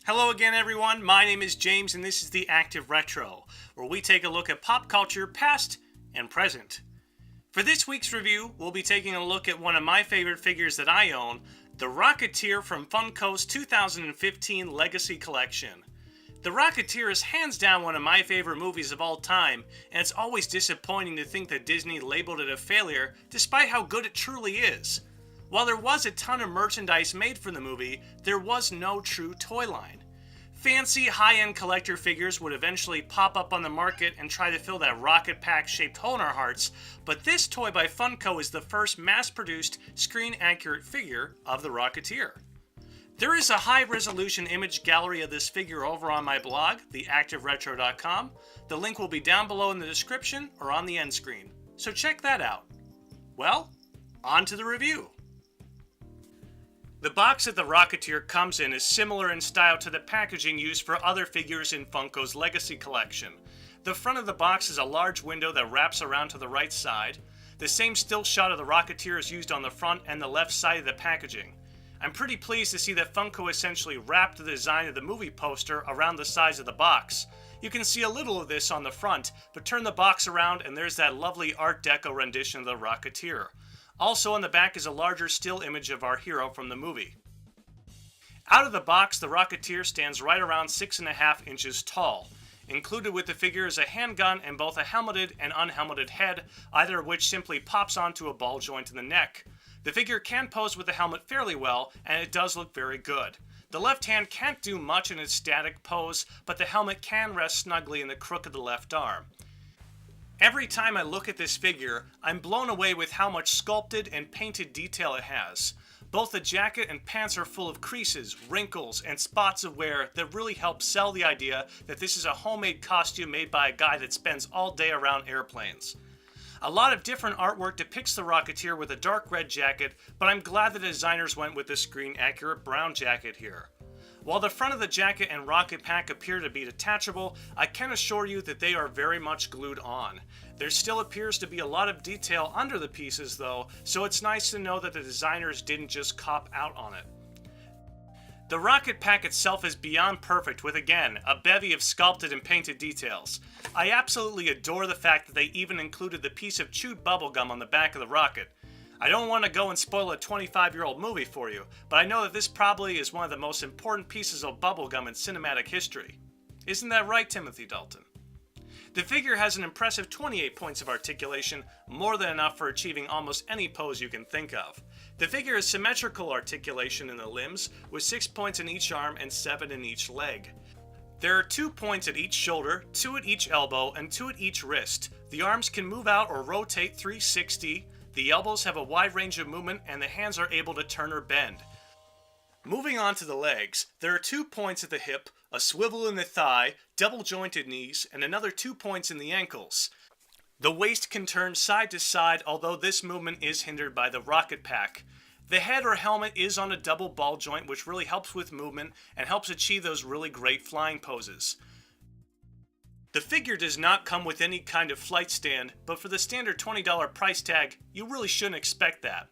Hello again everyone, my name is James and this is the Active Retro, where we take a look at pop culture past and present. For this week's review, we'll be taking a look at one of my favorite figures that I own, the Rocketeer from Funko's 2015 Legacy Collection. The Rocketeer is hands down one of my favorite movies of all time, and it's always disappointing to think that Disney labeled it a failure despite how good it truly is. While there was a ton of merchandise made for the movie, there was no true toy line. Fancy, high-end collector figures would eventually pop up on the market and try to fill that rocket pack-shaped hole in our hearts, but this toy by Funko is the first mass-produced, screen-accurate figure of the Rocketeer. There is a high-resolution image gallery of this figure over on my blog, theactiveretro.com. The link will be down below in the description or on the end screen, so check that out. Well, on to the review. The box that the Rocketeer comes in is similar in style to the packaging used for other figures in Funko's Legacy Collection. The front of the box is a large window that wraps around to the right side. The same still shot of the Rocketeer is used on the front and the left side of the packaging. I'm pretty pleased to see that Funko essentially wrapped the design of the movie poster around the sides of the box. You can see a little of this on the front, but turn the box around and there's that lovely Art Deco rendition of the Rocketeer. Also on the back is a larger still image of our hero from the movie. Out of the box, the Rocketeer stands right around 6.5 inches tall. Included with the figure is a handgun and both a helmeted and unhelmeted head, either of which simply pops onto a ball joint in the neck. The figure can pose with the helmet fairly well, and it does look very good. The left hand can't do much in its static pose, but the helmet can rest snugly in the crook of the left arm. Every time I look at this figure, I'm blown away with how much sculpted and painted detail it has. Both the jacket and pants are full of creases, wrinkles, and spots of wear that really help sell the idea that this is a homemade costume made by a guy that spends all day around airplanes. A lot of different artwork depicts the Rocketeer with a dark red jacket, but I'm glad the designers went with the screen-accurate brown jacket here. While the front of the jacket and rocket pack appear to be detachable, I can assure you that they are very much glued on. There still appears to be a lot of detail under the pieces though, so it's nice to know that the designers didn't just cop out on it. The rocket pack itself is beyond perfect with, again, a bevy of sculpted and painted details. I absolutely adore the fact that they even included the piece of chewed bubblegum on the back of the rocket. I don't want to go and spoil a 25-year-old movie for you, but I know that this probably is one of the most important pieces of bubblegum in cinematic history. Isn't that right, Timothy Dalton? The figure has an impressive 28 points of articulation, more than enough for achieving almost any pose you can think of. The figure has symmetrical articulation in the limbs, with 6 points in each arm and 7 in each leg. There are 2 points at each shoulder, 2 at each elbow, and 2 at each wrist. The arms can move out or rotate 360. The elbows have a wide range of movement and the hands are able to turn or bend. Moving on to the legs, there are 2 points at the hip, a swivel in the thigh, double jointed knees, and another 2 points in the ankles. The waist can turn side to side, although this movement is hindered by the rocket pack. The head or helmet is on a double ball joint, which really helps with movement and helps achieve those really great flying poses. The figure does not come with any kind of flight stand, but for the standard $20 price tag, you really shouldn't expect that.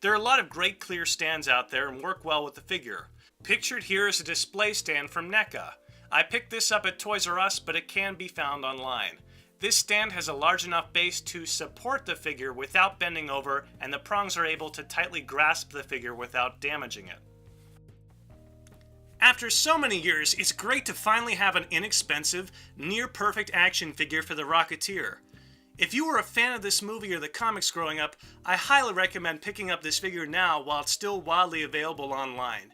There are a lot of great clear stands out there and work well with the figure. Pictured here is a display stand from NECA. I picked this up at Toys R Us, but it can be found online. This stand has a large enough base to support the figure without bending over, and the prongs are able to tightly grasp the figure without damaging it. After so many years, it's great to finally have an inexpensive, near-perfect action figure for the Rocketeer. If you were a fan of this movie or the comics growing up, I highly recommend picking up this figure now while it's still widely available online.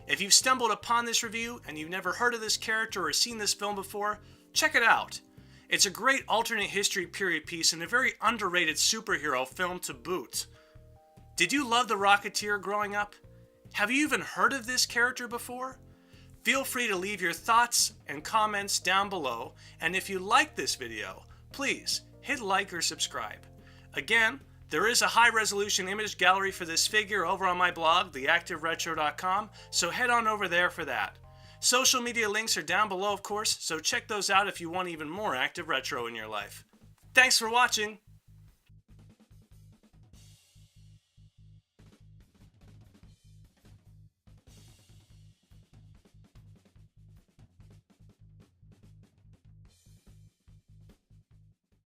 If you've stumbled upon this review and you've never heard of this character or seen this film before, check it out. It's a great alternate history period piece and a very underrated superhero film to boot. Did you love the Rocketeer growing up? Have you even heard of this character before? Feel free to leave your thoughts and comments down below, and if you like this video, please hit like or subscribe. Again, there is a high-resolution image gallery for this figure over on my blog, theactiveretro.com, so head on over there for that. Social media links are down below, of course, so check those out if you want even more Active Retro in your life. Thanks for watching!